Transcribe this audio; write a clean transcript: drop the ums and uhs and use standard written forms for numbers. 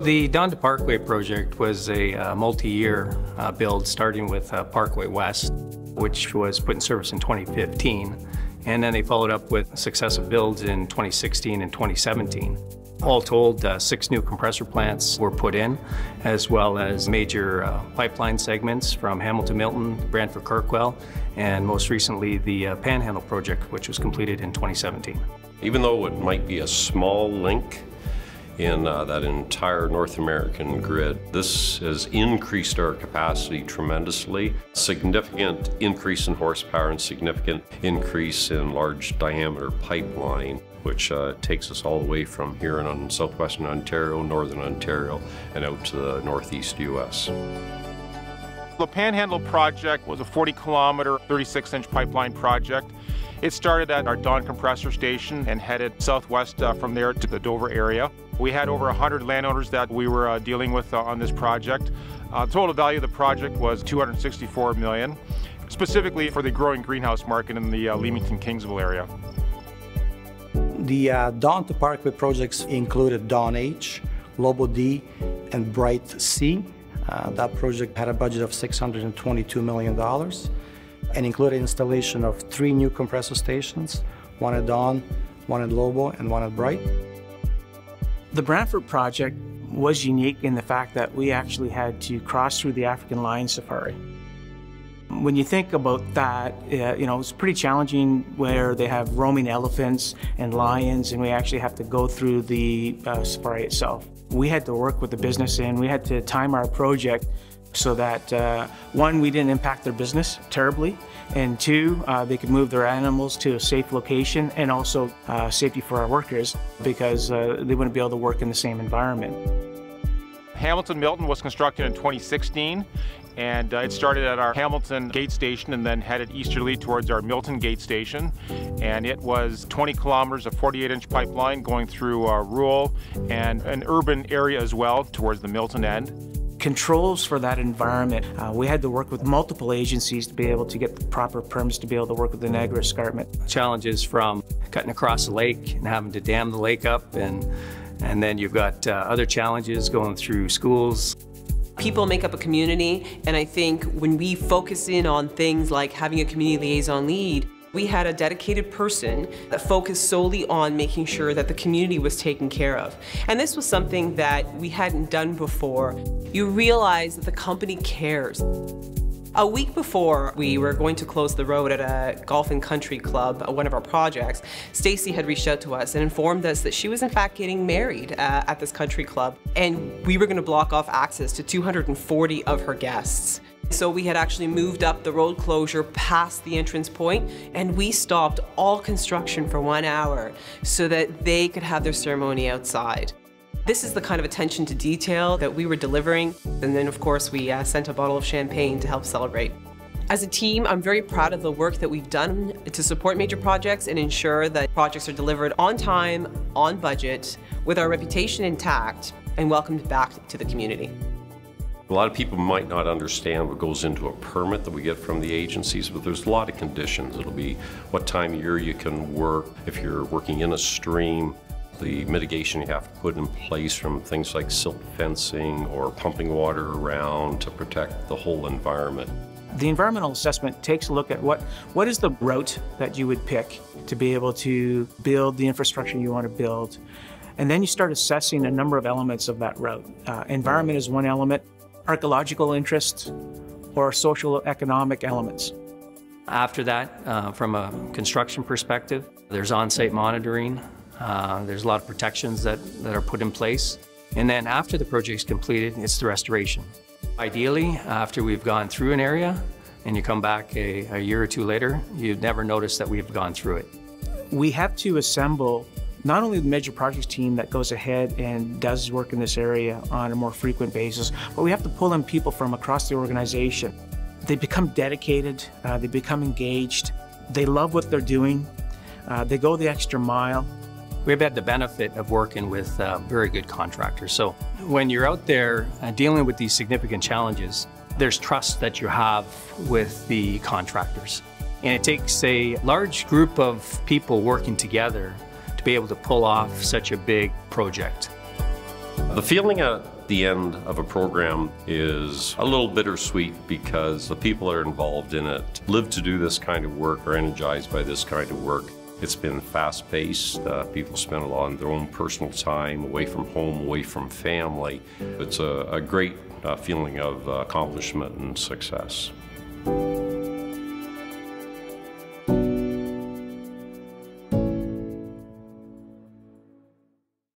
The Dawn to Parkway project was a multi-year build starting with Parkway West, which was put in service in 2015. And then they followed up with successive builds in 2016 and 2017. All told, 6 new compressor plants were put in, as well as major pipeline segments from Hamilton Milton, Brantford Kirkwell, and most recently the Panhandle project, which was completed in 2017. Even though it might be a small link in that entire North American grid, this has increased our capacity tremendously. Significant increase in horsepower and significant increase in large diameter pipeline, which takes us all the way from here in southwestern Ontario, northern Ontario, and out to the northeast U.S. The Panhandle project was a 40-kilometer, 36-inch pipeline project. It started at our Dawn compressor station and headed southwest from there to the Dover area. We had over 100 landowners that we were dealing with on this project. The total value of the project was $264 million, specifically for the growing greenhouse market in the Leamington-Kingsville area. The Dawn to Parkway projects included Dawn H, Lobo D, and Bright C. That project had a budget of $622 million and included installation of 3 new compressor stations, one at Dawn, one at Lobo, and one at Bright. The Brantford project was unique in the fact that we actually had to cross through the African lion safari. When you think about that, it's pretty challenging where they have roaming elephants and lions, and we actually have to go through the safari itself. We had to work with the business, and we had to time our project so that, 1, we didn't impact their business terribly, and 2, they could move their animals to a safe location, and also safety for our workers, because they wouldn't be able to work in the same environment. Hamilton Milton was constructed in 2016, and it started at our Hamilton gate station and then headed easterly towards our Milton gate station. And it was 20 kilometers of 48-inch pipeline going through rural and an urban area as well towards the Milton end. Controls for that environment, we had to work with multiple agencies to be able to get the proper permits to be able to work with the Niagara Escarpment. Challenges from cutting across the lake and having to dam the lake up, and then you've got other challenges going through schools. People make up a community, and I think when we focus in on things like having a community liaison lead, we had a dedicated person that focused solely on making sure that the community was taken care of. And this was something that we hadn't done before. You realize that the company cares. A week before we were going to close the road at a golf and country club, one of our projects, Stacy had reached out to us and informed us that she was in fact getting married at this country club, and we were going to block off access to 240 of her guests. So we had actually moved up the road closure past the entrance point, and we stopped all construction for 1 hour so that they could have their ceremony outside. This is the kind of attention to detail that we were delivering, and then of course we sent a bottle of champagne to help celebrate. As a team, I'm very proud of the work that we've done to support major projects and ensure that projects are delivered on time, on budget, with our reputation intact, and welcomed back to the community. A lot of people might not understand what goes into a permit that we get from the agencies, but there's a lot of conditions. It'll be what time of year you can work, if you're working in a stream, the mitigation you have to put in place from things like silt fencing or pumping water around to protect the whole environment. The environmental assessment takes a look at what is the route that you would pick to be able to build the infrastructure you want to build. And then you start assessing a number of elements of that route. Environment is one element, archaeological interests, or social economic elements. After that, from a construction perspective, there's on-site monitoring. There's a lot of protections that are put in place. And then after the project's completed, it's the restoration. Ideally, after we've gone through an area and you come back a year or 2 later, you'd never notice that we've gone through it. We have to assemble not only the major projects team that goes ahead and does work in this area on a more frequent basis, but we have to pull in people from across the organization. They become dedicated, they become engaged, they love what they're doing, they go the extra mile. We've had the benefit of working with very good contractors. So when you're out there dealing with these significant challenges, there's trust that you have with the contractors. And it takes a large group of people working together to be able to pull off such a big project. The feeling at The end of a program is a little bittersweet because the people that are involved in it live to do this kind of work, are energized by this kind of work. It's been fast-paced. People spend a lot of their own personal time away from home, away from family. It's a great feeling of accomplishment and success.